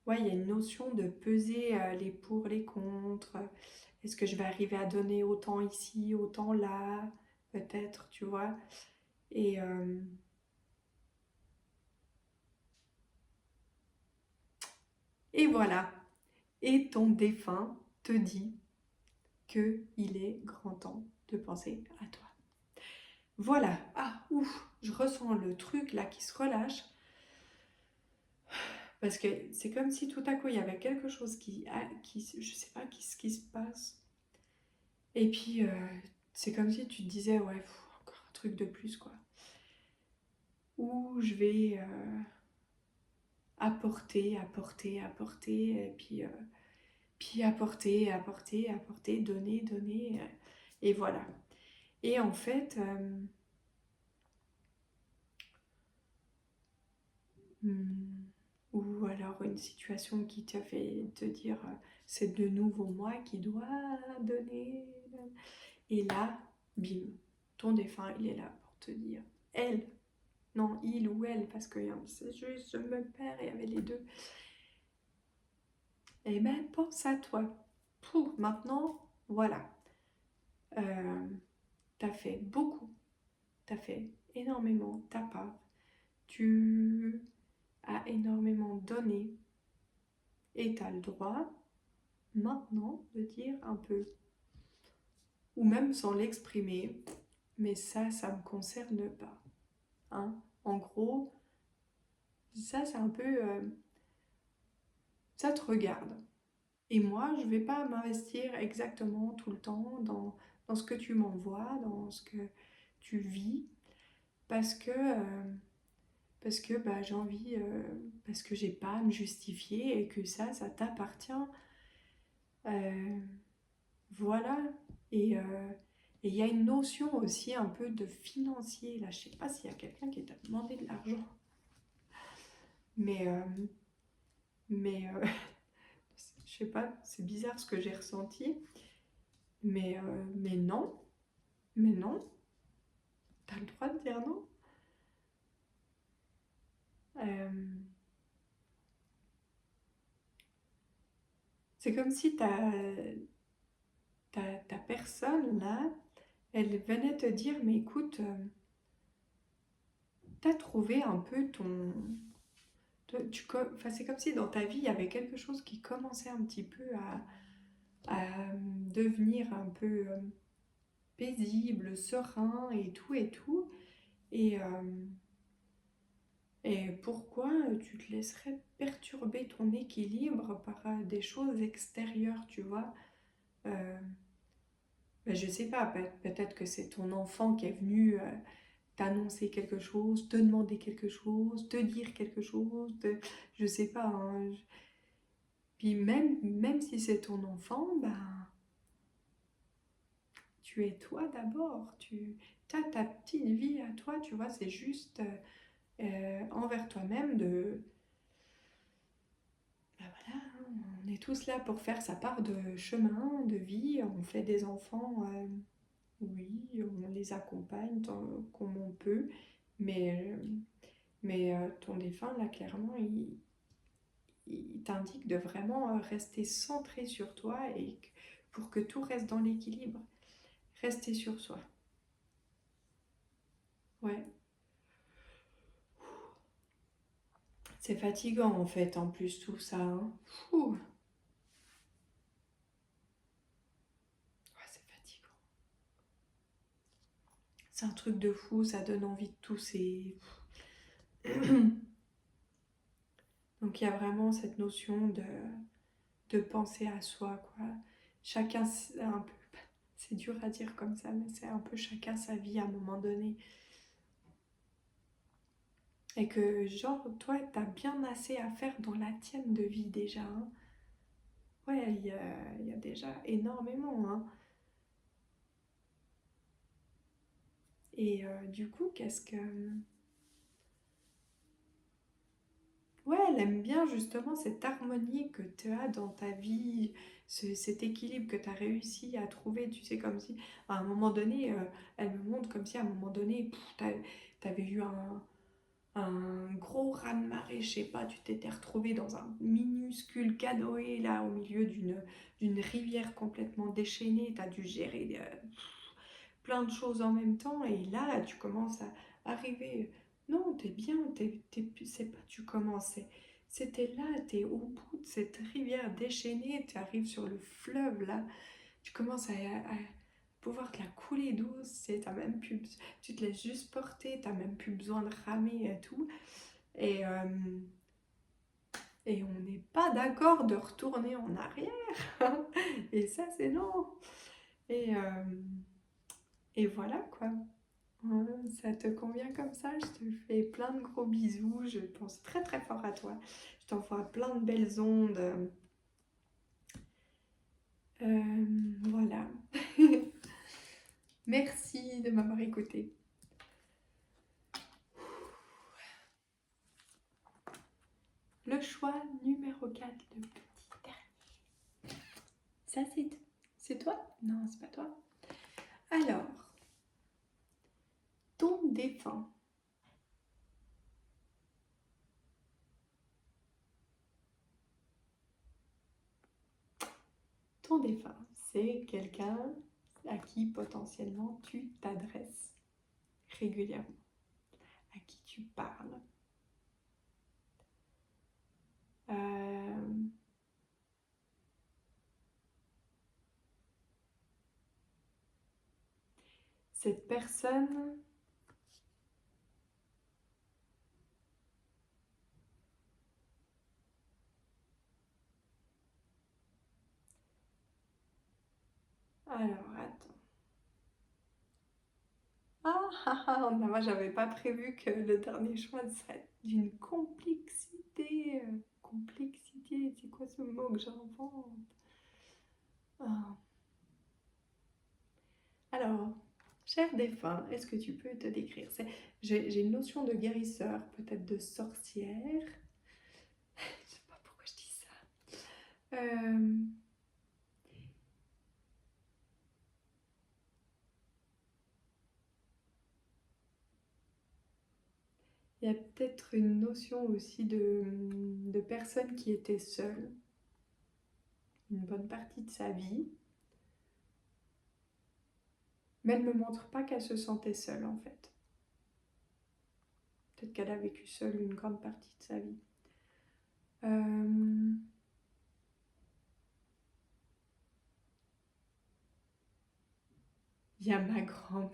Ouais, il y a une notion de peser les pour, les contre. Est-ce que je vais arriver à donner autant ici, autant là, peut-être, tu vois. Et, euh, et voilà. Et ton défunt te dit que il est grand temps de penser à toi. Voilà. Ah, ouf, je ressens le truc là qui se relâche. Parce que c'est comme si tout à coup il y avait quelque chose je sais pas ce qui se passe. Et puis c'est comme si tu te disais, ouais, encore un truc de plus quoi. Où je vais apporter, apporter, apporter, et puis apporter, apporter, apporter, donner, donner, et voilà. Et en fait, hmm, ou alors une situation qui t'a fait te dire, c'est de nouveau moi qui dois donner. Et là, bim, ton défunt, il est là pour te dire, elle, non, il ou elle, parce que c'est juste, je me perds, il y avait les deux. Eh ben, pense à toi. Pour maintenant, voilà. Euh, T'as fait beaucoup, t'as fait énormément ta part. Tu as énormément donné. Et tu as le droit maintenant de dire un peu, ou même sans l'exprimer, mais ça me concerne pas. Hein. En gros, ça c'est un peu, ça te regarde. Et moi, je vais pas m'investir exactement tout le temps dans ce que tu m'envoies, dans ce que tu vis, parce que, bah, j'ai envie, parce que j'ai pas à me justifier et que ça t'appartient. Euh, voilà. Et il y a une notion aussi un peu de financier. Là, je sais pas s'il y a quelqu'un qui t'a demandé de l'argent, mais, mais je sais pas, c'est bizarre ce que j'ai ressenti, mais non, mais non, t'as le droit de dire non. Euh, c'est comme si ta personne là, elle venait te dire, mais écoute, t'as trouvé un peu enfin, c'est comme si dans ta vie, il y avait quelque chose qui commençait un petit peu à devenir un peu paisible, serein et tout et tout. Et, et pourquoi tu te laisserais perturber ton équilibre par des choses extérieures, tu vois? Euh, ben, je sais pas, peut-être que c'est ton enfant qui est venu t'annoncer quelque chose, te demander quelque chose, te dire quelque chose, je sais pas. Hein. Puis même si c'est ton enfant, ben, tu es toi d'abord. Tu as ta petite vie à toi, tu vois, c'est juste envers toi-même de... Ben voilà, hein, on est tous là pour faire sa part de chemin, de vie. On fait des enfants, oui, on les accompagne tant comme on peut, mais, ton défunt, là, clairement, il t'indique de vraiment rester centré sur toi et pour que tout reste dans l'équilibre. Rester sur soi. Ouais. C'est fatigant en fait, en plus tout ça. Hein. Ouais, c'est fatigant. C'est un truc de fou, ça donne envie de tousser. Donc il y a vraiment cette notion de penser à soi, quoi. Chacun, c'est un peu, c'est dur à dire comme ça, mais c'est un peu chacun sa vie à un moment donné. Et que genre, toi, t'as bien assez à faire dans la tienne de vie déjà. Hein. Ouais, il y a déjà énormément. Hein. Et du coup, qu'est-ce que... Ouais, elle aime bien justement cette harmonie que tu as dans ta vie, cet équilibre que tu as réussi à trouver. Tu sais, comme si à un moment donné, elle me montre comme si à un moment donné, tu avais eu un gros raz-de-marée, je sais pas, tu t'étais retrouvé dans un minuscule canoë là au milieu d'une rivière complètement déchaînée. Tu as dû gérer plein de choses en même temps et là, tu commences à arriver. Non, t'es bien, c'est pas tu commences, c'était là, t'es au bout de cette rivière déchaînée, tu arrives sur le fleuve là, tu commences à pouvoir te la couler douce, t'as même plus, tu te laisses juste porter, t'as même plus besoin de ramer et tout. Et, et on n'est pas d'accord de retourner en arrière. Et ça, c'est non. Et, euh, et voilà quoi. Ça te convient comme ça? Je te fais plein de gros bisous. Je pense très très fort à toi. Je t'envoie plein de belles ondes. Voilà. Merci de m'avoir écouté. Le choix numéro 4, le petit dernier. Ça, c'est toi? Non, c'est pas toi. Alors, ton défunt. Ton défunt, c'est quelqu'un à qui potentiellement tu t'adresses régulièrement, à qui tu parles. cette personne... Alors, attends. Moi, j'avais pas prévu que le dernier choix serait d'une complexité. Complexité, c'est quoi ce mot que j'invente? Ah. Alors, cher défunt, est-ce que tu peux te décrire? J'ai une notion de guérisseur, peut-être de sorcière. Je sais pas pourquoi je dis ça. Il y a peut-être une notion aussi de personne qui était seule une bonne partie de sa vie, mais elle ne me montre pas qu'elle se sentait seule en fait. Peut-être qu'elle a vécu seule une grande partie de sa vie. Il y a ma grand-mère.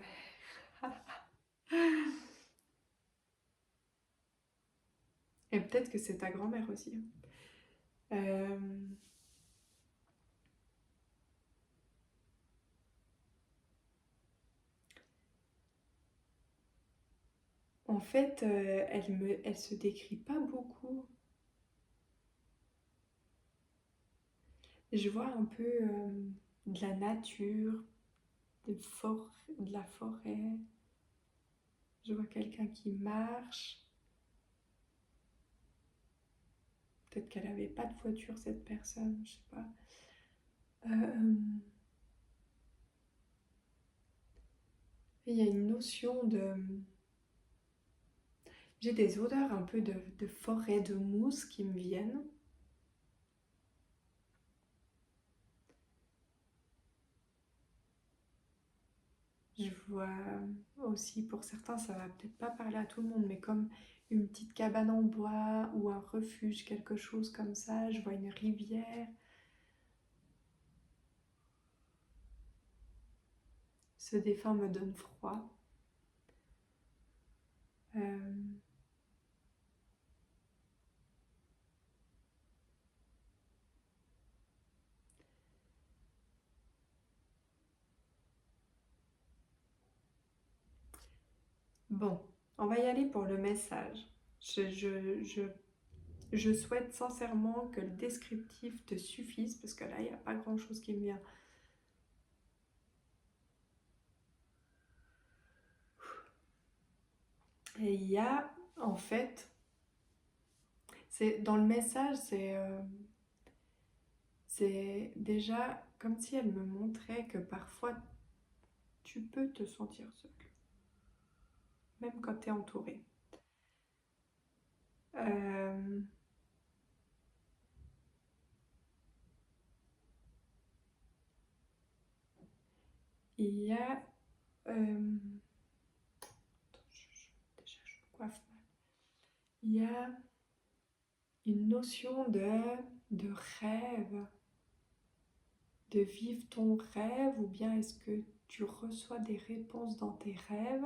Et peut-être que c'est ta grand-mère aussi. Euh, En fait, elle se décrit pas beaucoup. Je vois un peu de la nature, de la forêt. Je vois quelqu'un qui marche. Peut-être qu'elle n'avait pas de voiture, cette personne, je sais pas. Il y a une notion de... J'ai des odeurs un peu de forêt, de mousse qui me viennent. Je vois aussi, pour certains, ça va peut-être pas parler à tout le monde, mais comme une petite cabane en bois ou un refuge, quelque chose comme ça. Je vois une rivière. Ce défunt me donne froid. Euh, Bon, on va y aller pour le message. Je, je, je, je souhaite sincèrement que le descriptif te suffise, parce que là, il n'y a pas grand-chose qui me vient. Et il y a, en fait, dans le message, c'est déjà comme si elle me montrait que parfois tu peux te sentir seul, même quand tu es entouré. Euh, il y a... attends, déjà, je me coiffe mal. Il y a une notion de rêve, de vivre ton rêve, ou bien est-ce que tu reçois des réponses dans tes rêves?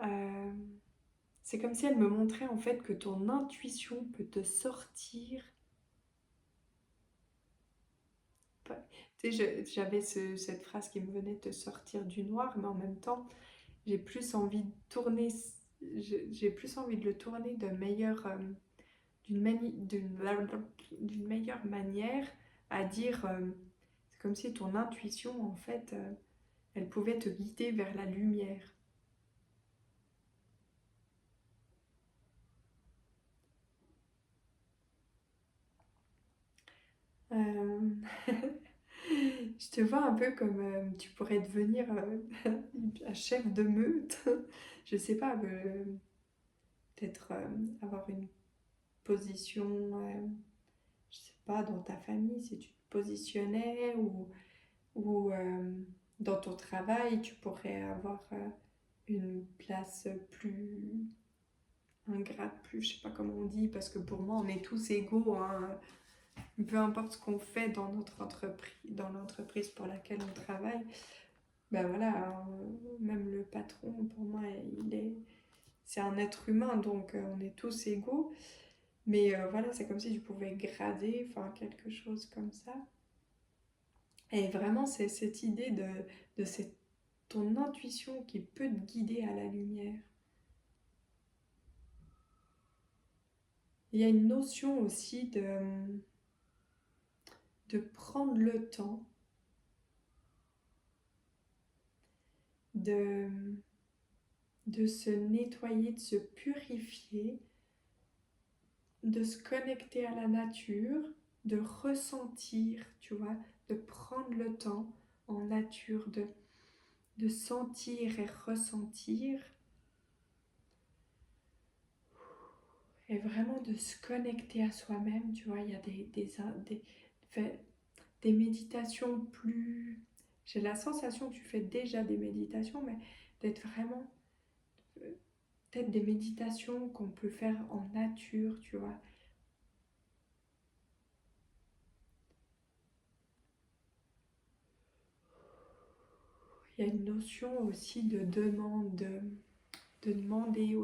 Euh, c'est comme si elle me montrait en fait que ton intuition peut te sortir. Tu sais, j'avais cette phrase qui me venait te sortir du noir, mais en même temps, j'ai plus envie de tourner, j'ai plus envie de le tourner d'une meilleure manière, à dire, c'est comme si ton intuition, en fait, elle pouvait te guider vers la lumière. Euh, Je te vois un peu comme tu pourrais devenir un chef de meute. Je sais pas, peut-être avoir une position, je sais pas, dans ta famille, si tu te positionnais ou dans ton travail, tu pourrais avoir une place plus, un grade plus, je sais pas comment on dit, parce que pour moi, on est tous égaux, hein. peu importe ce qu'on fait dans notre entreprise, dans l'entreprise pour laquelle on travaille, ben voilà, même le patron, pour moi, c'est un être humain, donc on est tous égaux. Mais voilà, c'est comme si tu pouvais grader, enfin quelque chose comme ça. Et vraiment, c'est cette idée de ton intuition qui peut te guider à la lumière. Il y a une notion aussi de prendre le temps, de, de se nettoyer, de se purifier, de se connecter à la nature, de ressentir, tu vois, de prendre le temps en nature, de sentir et ressentir, et vraiment de se connecter à soi-même, tu vois. Il y a fait- des méditations plus... J'ai la sensation que tu fais déjà des méditations, mais d'être vraiment... Peut-être des méditations qu'on peut faire en nature, tu vois. Il y a une notion aussi de demande, de demander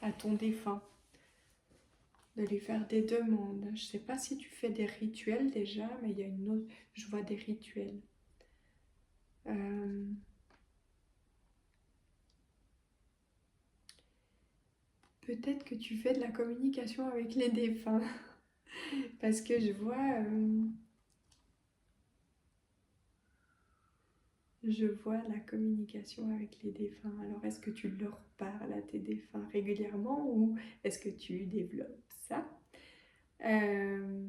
à ton défunt, de lui faire des demandes. Je ne sais pas si tu fais des rituels déjà, mais il y a une autre... Je vois des rituels. Euh, Peut-être que tu fais de la communication avec les défunts, parce que je vois la communication avec les défunts. Alors, est-ce que tu leur parles à tes défunts régulièrement ou est-ce que tu développes ça? Euh,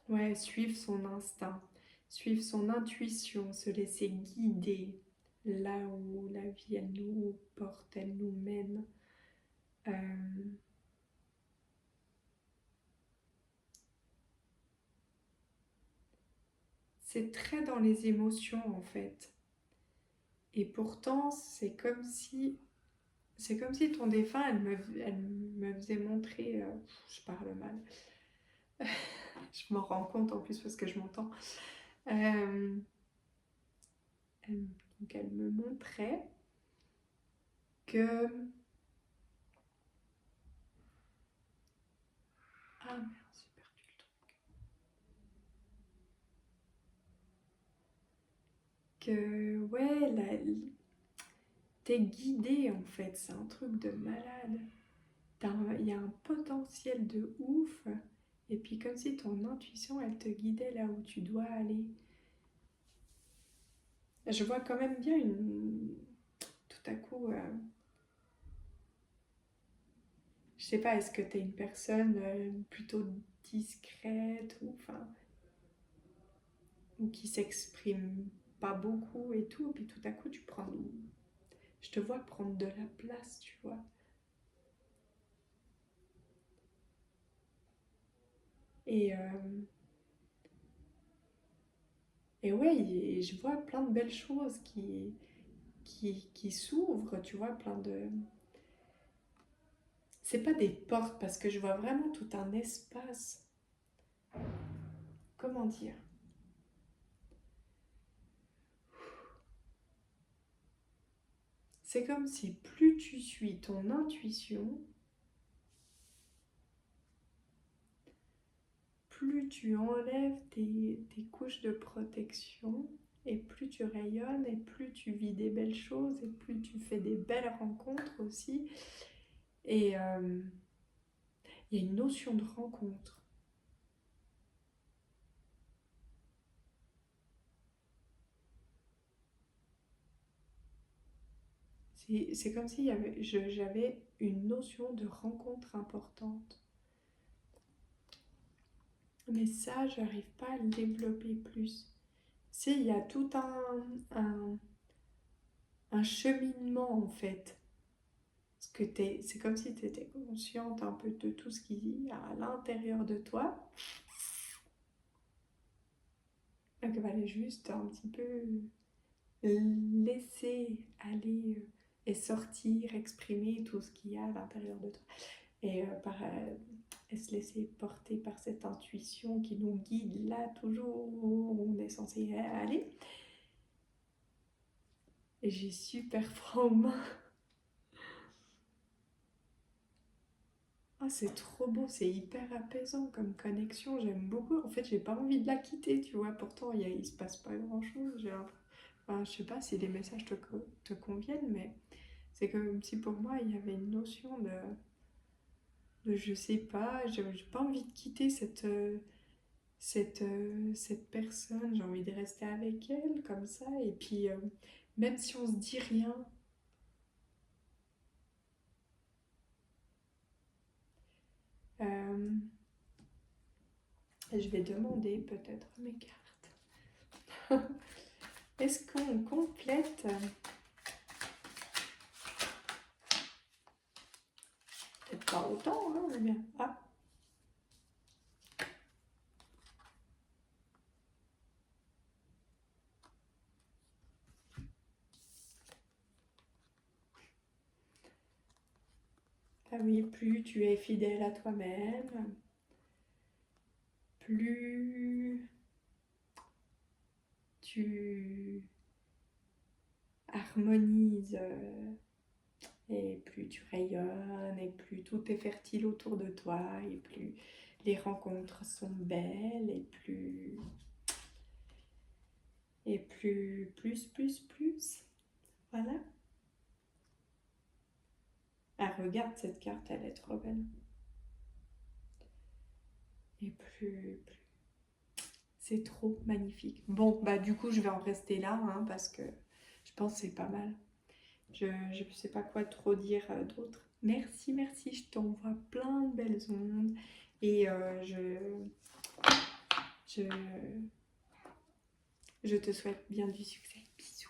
ouais, suivre son instinct, suivre son intuition, se laisser guider là où la vie, elle nous porte, elle nous mène. Euh, c'est très dans les émotions en fait. Et pourtant, c'est comme si ton défunt, elle me faisait montrer, je parle mal, je m'en rends compte en plus parce que je m'entends. Euh, donc elle me montrait que, ah merde, j'ai perdu le truc. Que ouais, t'es guidé en fait, c'est un truc de malade. Il y a un potentiel de ouf. Et puis comme si ton intuition, elle te guidait là où tu dois aller. Je vois quand même bien tout à coup, je sais pas, est-ce que tu es une personne plutôt discrète ou qui s'exprime pas beaucoup et tout, et puis tout à coup je te vois prendre de la place, tu vois. Et, euh, et ouais, et je vois plein de belles choses qui s'ouvrent, tu vois, plein de... C'est pas des portes, parce que je vois vraiment tout un espace. Comment dire? C'est comme si plus tu suis ton intuition, plus tu enlèves tes couches de protection et plus tu rayonnes et plus tu vis des belles choses et plus tu fais des belles rencontres aussi. Et il y a une notion de rencontre. C'est comme si j'avais une notion de rencontre importante. Mais ça, j'arrive pas à le développer plus. Il y a tout un cheminement en fait. Parce que c'est comme si tu étais consciente un peu de tout ce qu'il y a à l'intérieur de toi. Donc, il fallait juste un petit peu laisser aller et sortir, exprimer tout ce qu'il y a à l'intérieur de toi. Et se laisser porter par cette intuition qui nous guide là toujours où on est censé aller. Et j'ai super froid aux mains. Ah, c'est trop beau, c'est hyper apaisant comme connexion, j'aime beaucoup. En fait, j'ai pas envie de la quitter, tu vois. Pourtant, il se passe pas grand-chose. Enfin, je sais pas si les messages te conviennent, mais c'est comme si pour moi, il y avait une notion de je sais pas, j'ai pas envie de quitter cette personne, j'ai envie de rester avec elle comme ça. Et puis, même si on se dit rien, euh, je vais demander peut-être à mes cartes. Est-ce qu'on complète? Peut-être pas autant, hein, mais bien. Ah, ah oui, plus tu es fidèle à toi-même, plus tu harmonises et plus tu rayonnes et plus tout est fertile autour de toi et plus les rencontres sont belles plus. Voilà. Ah, regarde cette carte, elle est trop belle. Et plus. C'est trop magnifique. Bon, bah du coup, je vais en rester là, hein, parce que je pense que c'est pas mal. Je ne sais pas quoi trop dire d'autre. Merci, merci, je t'envoie plein de belles ondes et je te souhaite bien du succès. Bisous.